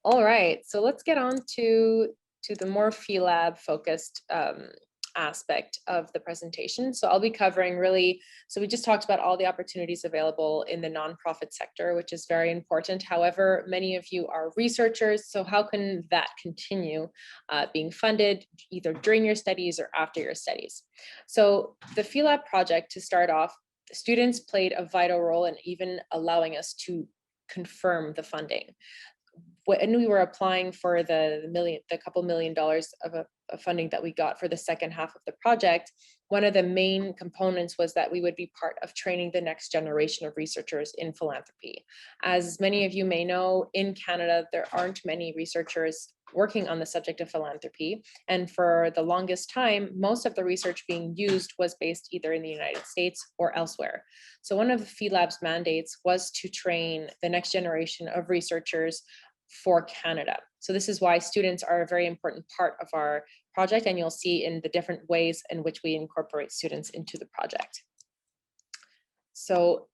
All right, so let's get on to the more PhiLab focused aspect of the presentation. So I'll be covering really, so we just talked about all the opportunities available in the nonprofit sector, which is very important. However, many of you are researchers, so how can that continue being funded either during your studies or after your studies? So the PhiLab project, to start off, students played a vital role in even allowing us to confirm the funding. When we were applying for the couple $1 million of funding that we got for the second half of the project, one of the main components was that we would be part of training the next generation of researchers in philanthropy. As many of you may know, in Canada, there aren't many researchers working on the subject of philanthropy. And for the longest time, most of the research being used was based either in the United States or elsewhere. So one of the PhiLab's mandates was to train the next generation of researchers for Canada. So this is why students are a very important part of our project, and you'll see in the different ways in which we incorporate students into the project. So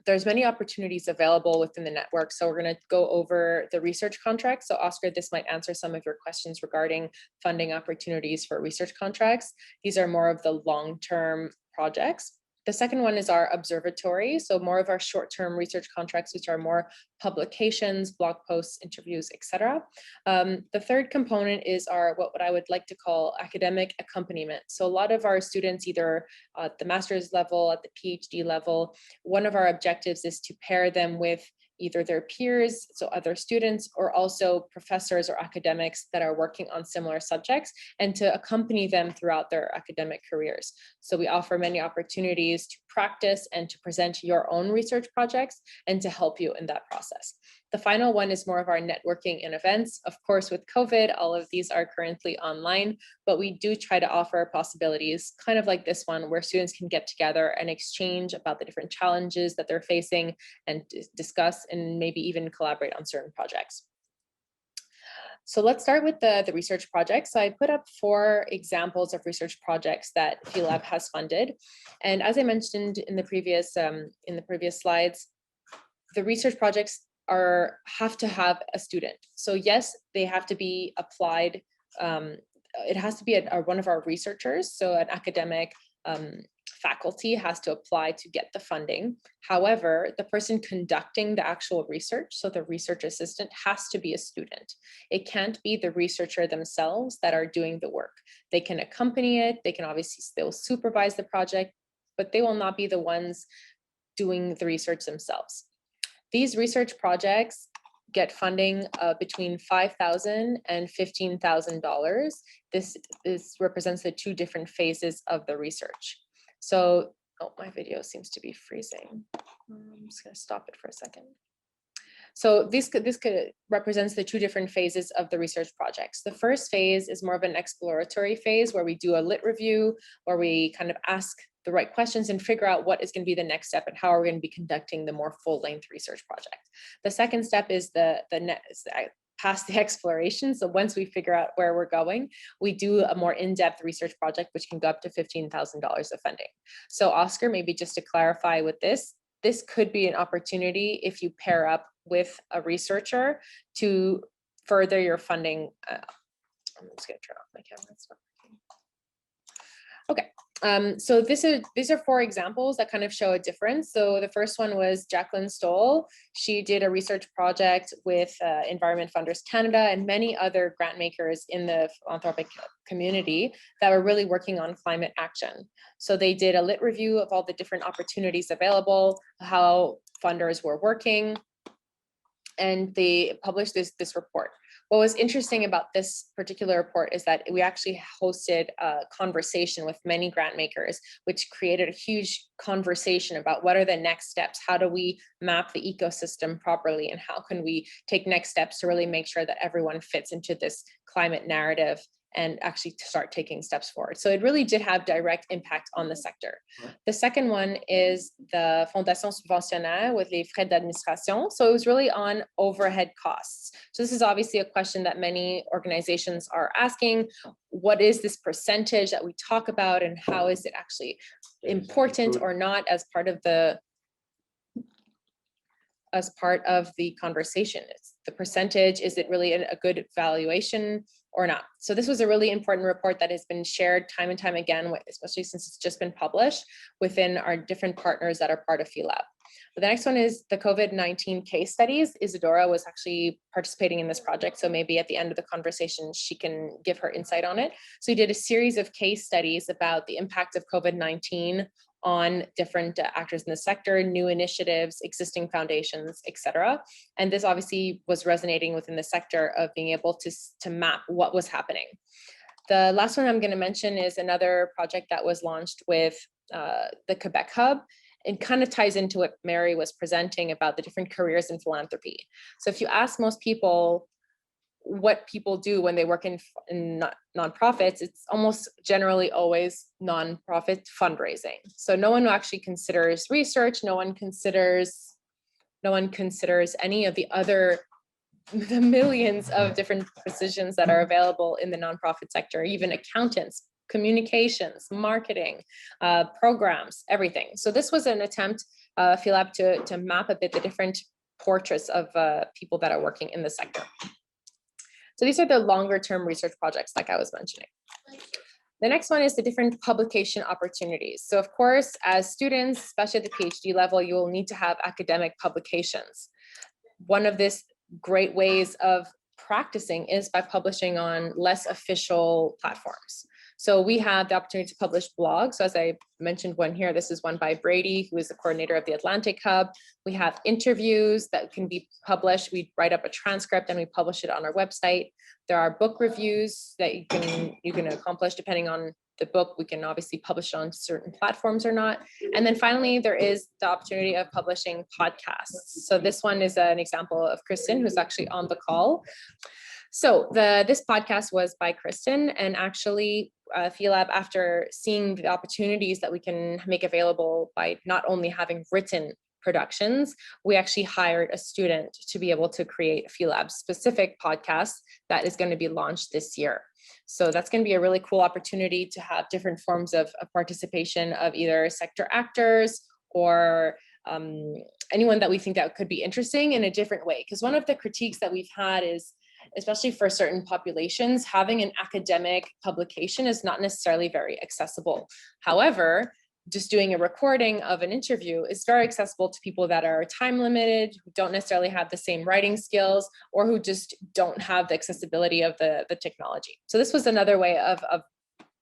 there's many opportunities available within the network. So we're going to go over the research contracts. So Oscar, this might answer some of your questions regarding funding opportunities for research contracts. These are more of the long-term projects. The second one is our observatory. So more of our short-term research contracts, which are more publications, blog posts, interviews, etc. The third component is our, what I would like to call academic accompaniment. So a lot of our students, either at the master's level, at the PhD level, one of our objectives is to pair them with either their peers, so other students, or also professors or academics that are working on similar subjects, and to accompany them throughout their academic careers. So we offer many opportunities to practice and to present your own research projects and to help you in that process. The final one is more of our networking and events. Of course, with COVID, all of these are currently online, but we do try to offer possibilities kind of like this one, where students can get together and exchange about the different challenges that they're facing and discuss and maybe even collaborate on certain projects. So let's start with the research projects. So I put up 4 examples of research projects that PhiLab has funded. And as I mentioned in the previous slides, the research projects have to have a student. So yes, they have to be applied. It has to be one of our researchers. So an academic faculty has to apply to get the funding. However, the person conducting the actual research, so the research assistant, has to be a student. It can't be the researcher themselves that are doing the work. They can accompany it. They can obviously still supervise the project, but they will not be the ones doing the research themselves. These research projects get funding between $5,000 and $15,000. This represents the 2 different phases of the research. So, oh, my video seems to be freezing. I'm just going to stop it for a second. So this represents the 2 different phases of the research projects. The first phase is more of an exploratory phase where we do a lit review, where we kind of ask the right questions and figure out what is going to be the next step and how we're going to be conducting the more full-length research project. The second step is past the exploration. So once we figure out where we're going, we do a more in-depth research project, which can go up to $15,000 of funding. So Oscar, maybe just to clarify with this could be an opportunity if you pair up with a researcher to further your funding. I'm just going to turn off my camera. It's not working. Okay. So these are 4 examples that kind of show a difference. So the first one was Jacqueline Stoll. She did a research project with Environment Funders Canada and many other grant makers in the philanthropic community that were really working on climate action. So they did a lit review of all the different opportunities available, how funders were working, and they published this report. What was interesting about this particular report is that we actually hosted a conversation with many grant makers, which created a huge conversation about what are the next steps, how do we map the ecosystem properly, and how can we take next steps to really make sure that everyone fits into this climate narrative and actually to start taking steps forward. So it really did have direct impact on the sector. The second one is the Fondation Subventionnaire with les frais d'administration. So it was really on overhead costs. So this is obviously a question that many organizations are asking. What is this percentage that we talk about, and how is it actually important or not as part of the conversation? the percentage, is it really a good valuation or not? So this was a really important report that has been shared time and time again, especially since it's just been published within our different partners that are part of PhiLab. But the next one is the COVID-19 case studies. Isadora was actually participating in this project, so maybe at the end of the conversation, she can give her insight on it. So we did a series of case studies about the impact of COVID-19 on different actors in the sector, new initiatives, existing foundations, etc. And this obviously was resonating within the sector of being able to map what was happening. The last one I'm going to mention is another project that was launched with the Quebec Hub. It kind of ties into what Mary was presenting about the different careers in philanthropy. So if you ask most people what people do when they work in nonprofits, it's almost generally always nonprofit fundraising. So no one actually considers research, no one considers any of the millions of different positions that are available in the nonprofit sector, even accountants, communications, marketing, programs, everything. So this was an attempt, PhiLab, to map a bit the different portraits of people that are working in the sector. So these are the longer term research projects like I was mentioning. The next one is the different publication opportunities. So of course, as students, especially at the PhD level, you will need to have academic publications. One of this great ways of practicing is by publishing on less official platforms. So we have the opportunity to publish blogs. So as I mentioned one here, this is one by Brady, who is the coordinator of the Atlantic Hub. We have interviews that can be published. We write up a transcript and we publish it on our website. There are book reviews that you can accomplish depending on the book. We can obviously publish it on certain platforms or not. And then finally, there is the opportunity of publishing podcasts. So this one is an example of Kristen, who's actually on the call. So this podcast was by Kristen, and actually PhiLab, after seeing the opportunities that we can make available by not only having written productions, we actually hired a student to be able to create a PhiLab specific podcast that is going to be launched this year. So that's going to be a really cool opportunity to have different forms of participation of either sector actors or anyone that we think that could be interesting in a different way. Because one of the critiques that we've had is, especially for certain populations, having an academic publication is not necessarily very accessible. However, just doing a recording of an interview is very accessible to people that are time limited, who don't necessarily have the same writing skills, or who just don't have the accessibility of the technology. So this was another way of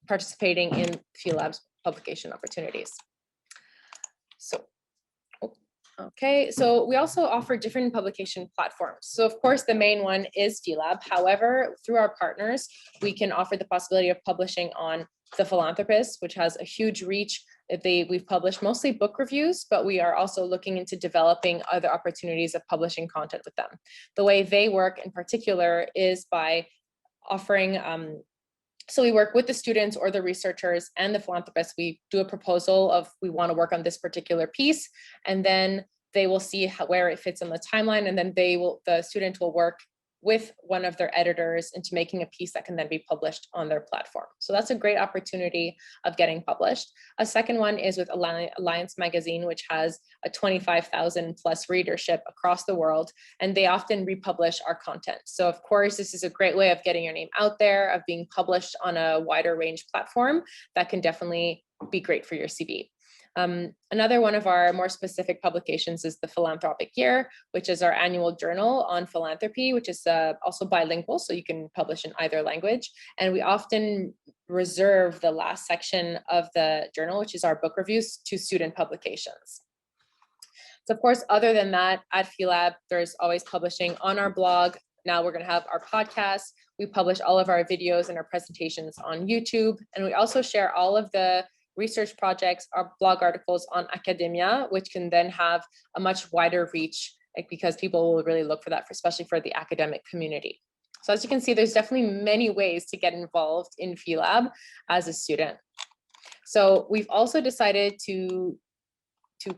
participating in PhiLab's publication opportunities. Okay, so we also offer different publication platforms. So of course, the main one is PhiLab. However, through our partners, we can offer the possibility of publishing on The Philanthropist, which has a huge reach. We've published mostly book reviews, but we are also looking into developing other opportunities of publishing content with them. The way they work in particular is by offering so we work with the students or the researchers and the philanthropists. We do a proposal of, we want to work on this particular piece, and then they will see where it fits in the timeline, and then the student will work with one of their editors into making a piece that can then be published on their platform. So that's a great opportunity of getting published. A second one is with Alliance Magazine, which has a 25,000 plus readership across the world, and they often republish our content. So of course, this is a great way of getting your name out there, of being published on a wider range platform that can definitely be great for your CV. Another one of our more specific publications is the Philanthropic Year, which is our annual journal on philanthropy, which is also bilingual, so you can publish in either language. And we often reserve the last section of the journal, which is our book reviews, to student publications. So of course, other than that, at PhiLab, there's always publishing on our blog. Now we're going to have our podcast. We publish all of our videos and our presentations on YouTube. And we also share all of the research projects, our blog articles on academia, which can then have a much wider reach, because people will really look for that, especially for the academic community. So as you can see, there's definitely many ways to get involved in PhiLab as a student. So we've also decided to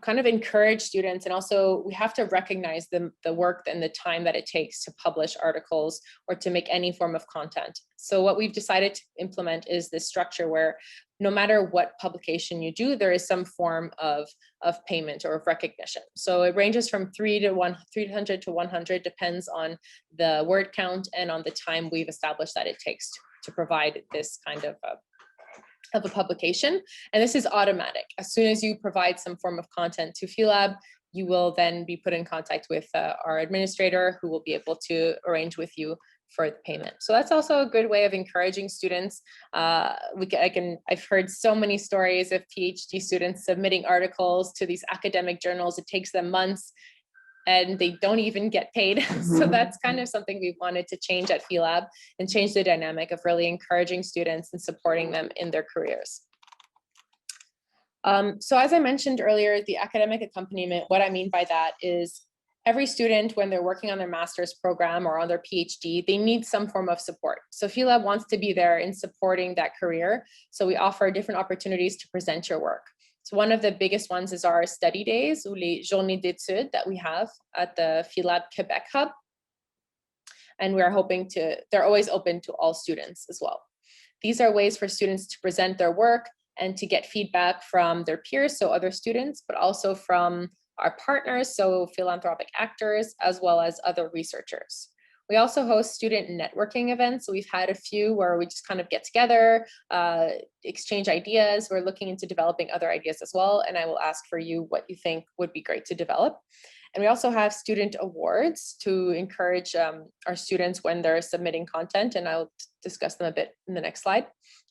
kind of encourage students, and also we have to recognize the work and the time that it takes to publish articles or to make any form of content. So what we've decided to implement is this structure where no matter what publication you do, there is some form of payment or of recognition. So it ranges from 300 to 100, depends on the word count and on the time we've established that it takes to provide this kind of a publication. And this is automatic. As soon as you provide some form of content to PhiLab, you will then be put in contact with our administrator, who will be able to arrange with you for the payment. So that's also a good way of encouraging students. I've heard so many stories of PhD students submitting articles to these academic journals. It takes them months and they don't even get paid. So that's kind of something we wanted to change at PhiLab and change the dynamic of really encouraging students and supporting them in their careers. So as I mentioned earlier, the academic accompaniment, what I mean by that is every student, when they're working on their master's program or on their PhD, they need some form of support. So PhiLab wants to be there in supporting that career. So we offer different opportunities to present your work. So one of the biggest ones is our study days, ou les journées d'études, that we have at the PhiLab Quebec Hub. And we're hoping they're always open to all students as well. These are ways for students to present their work and to get feedback from their peers, so other students, but also from our partners, so philanthropic actors, as well as other researchers. We also host student networking events. So we've had a few where we just kind of get together, exchange ideas. We're looking into developing other ideas as well. And I will ask for you what you think would be great to develop. And we also have student awards to encourage our students when they're submitting content, and I'll discuss them a bit in the next slide.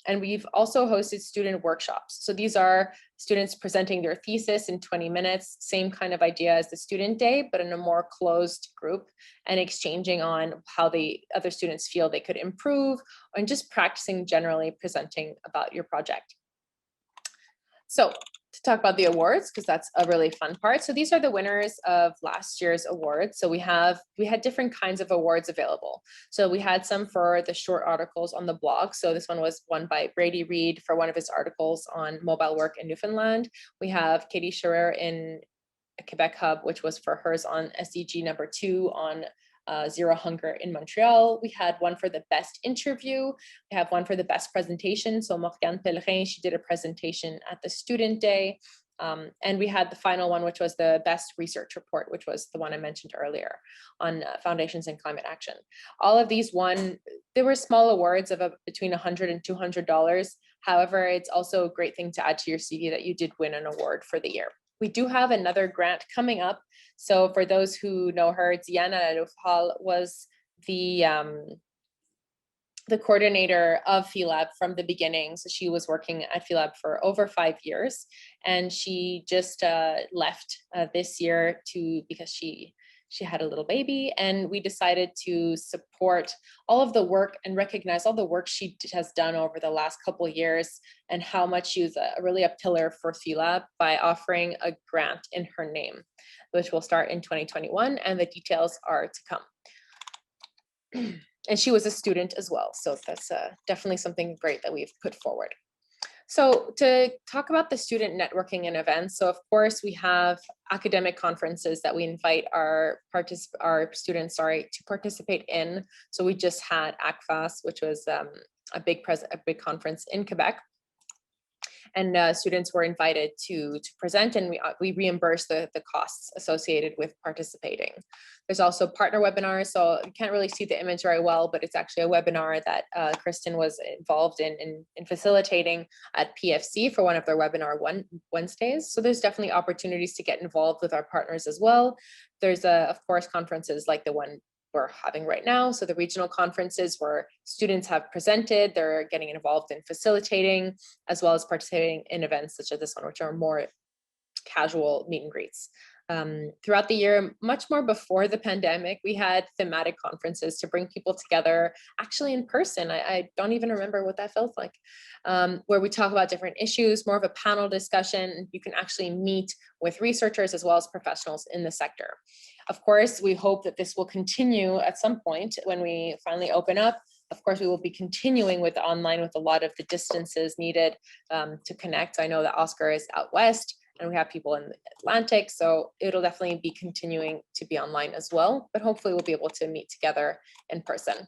And we've also hosted student workshops. So these are students presenting their thesis in 20 minutes, same kind of idea as the student day, but in a more closed group, and exchanging on how the other students feel they could improve, and just practicing generally presenting about your project. So to talk about the awards, because that's a really fun part. So these are the winners of last year's awards. So we had different kinds of awards available. So we had some for the short articles on the blog. So this one was won by Brady Reed for one of his articles on mobile work in Newfoundland. We have Katie Scherer in Quebec Hub, which was for hers on SDG number 2 on Zero Hunger in Montreal. We had one for the best interview. We have one for the best presentation. So Morgane Pellerin, she did a presentation at the student day. And we had the final one, which was the best research report, which was the one I mentioned earlier on foundations and climate action. All of these won, there were small awards of between $100 and $200. However, it's also a great thing to add to your CV that you did win an award for the year. We do have another grant coming up. So for those who know her, Diana Lalufal was the coordinator of PhiLab from the beginning. So she was working at PhiLab for over 5 years, and she just left this year because she had a little baby, and we decided to support all of the work and recognize all the work she has done over the last couple of years, and how much she was really a pillar for PhiLab by offering a grant in her name, which will start in 2021, and the details are to come. And she was a student as well, so that's definitely something great that we've put forward. So to talk about the student networking and events, so of course we have academic conferences that we invite our students to participate in. So we just had ACFAS, which was a big conference in Quebec. And students were invited to present, and we reimburse the costs associated with participating. There's also partner webinars, so you can't really see the image very well, but it's actually a webinar that Kristen was involved in facilitating at PFC for one of their webinar Wednesdays. So there's definitely opportunities to get involved with our partners as well. There's of course conferences like the one we're having right now. So the regional conferences where students have presented, they're getting involved in facilitating, as well as participating in events such as this one, which are more casual meet and greets. Throughout the year, much more before the pandemic, we had thematic conferences to bring people together, actually in person. I don't even remember what that felt like, where we talk about different issues, more of a panel discussion. You can actually meet with researchers as well as professionals in the sector. Of course, we hope that this will continue at some point when we finally open up. Of course, we will be continuing with online with a lot of the distances needed to connect. I know that Oscar is out west. and we have people in the Atlantic, so it'll definitely be continuing to be online as well, but hopefully we'll be able to meet together in person.